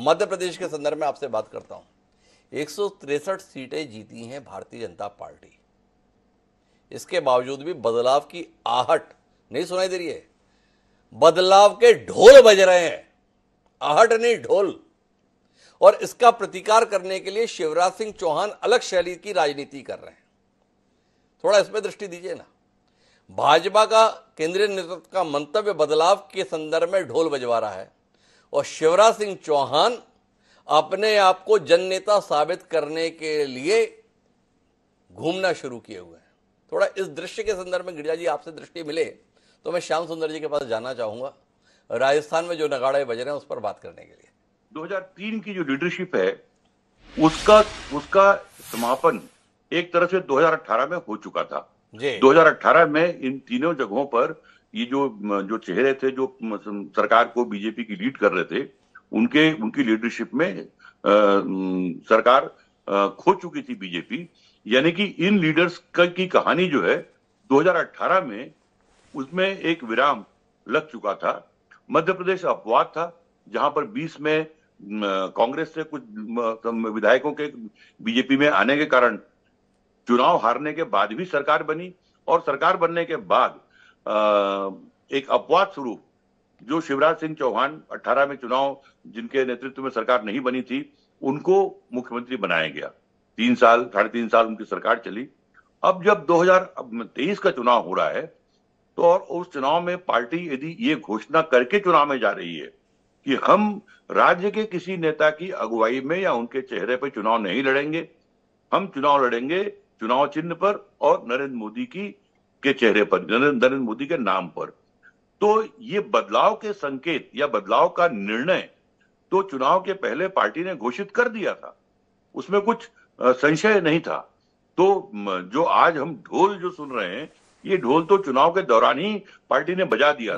मध्य प्रदेश के संदर्भ में आपसे बात करता हूं। 163 सीटें जीती हैं भारतीय जनता पार्टी। इसके बावजूद भी बदलाव की आहट नहीं सुनाई दे रही है। बदलाव के ढोल बज रहे हैं, आहट नहीं ढोल। और इसका प्रतिकार करने के लिए शिवराज सिंह चौहान अलग शैली की राजनीति कर रहे हैं। थोड़ा इस पर दृष्टि दीजिए ना। भाजपा का केंद्रीय नेतृत्व का मंतव्य बदलाव के संदर्भ में ढोल बजवा रहा है और शिवराज सिंह चौहान अपने आप को जननेता साबित करने के लिए घूमना शुरू किए हुए हैं। थोड़ा इस दृश्य के संदर्भ में गिरिजा जी आपसे दृष्टि मिले तो मैं श्याम सुंदर जी के पास जाना चाहूंगा, राजस्थान में जो नगाड़े बज रहे हैं उस पर बात करने के लिए। 2003 की जो लीडरशिप है उसका समापन एक तरह से 2018 में हो चुका था। 2018 में इन तीनों जगहों पर ये जो चेहरे थे जो सरकार को बीजेपी की लीड कर रहे थे, उनकी लीडरशिप में सरकार खो चुकी थी बीजेपी। यानी कि इन लीडर्स की कहानी जो है 2018 में उसमें एक विराम लग चुका था। मध्य प्रदेश अपवाद था, जहां पर 20 में कांग्रेस से कुछ विधायकों के बीजेपी में आने के कारण चुनाव हारने के बाद भी सरकार बनी, और सरकार बनने के बाद एक अपवाद स्वरूप जो शिवराज सिंह चौहान 18 में चुनाव जिनके नेतृत्व में सरकार नहीं बनी थी, उनको मुख्यमंत्री बनाया गया। 3 साल 3.5 साल उनकी सरकार चली। अब जब 2023 का चुनाव हो रहा है तो और उस चुनाव में पार्टी यदि ये घोषणा करके चुनाव में जा रही है कि हम राज्य के किसी नेता की अगुवाई में या उनके चेहरे पर चुनाव नहीं लड़ेंगे, हम चुनाव लड़ेंगे चुनाव चिन्ह पर और नरेंद्र मोदी के चेहरे पर, नरेंद्र मोदी के नाम पर, तो ये बदलाव के संकेत या बदलाव का निर्णय तो चुनाव के पहले पार्टी ने घोषित कर दिया था, उसमें कुछ संशय नहीं था। तो जो आज हम ढोल जो सुन रहे हैं, ये ढोल तो चुनाव के दौरान ही पार्टी ने बजा दिया।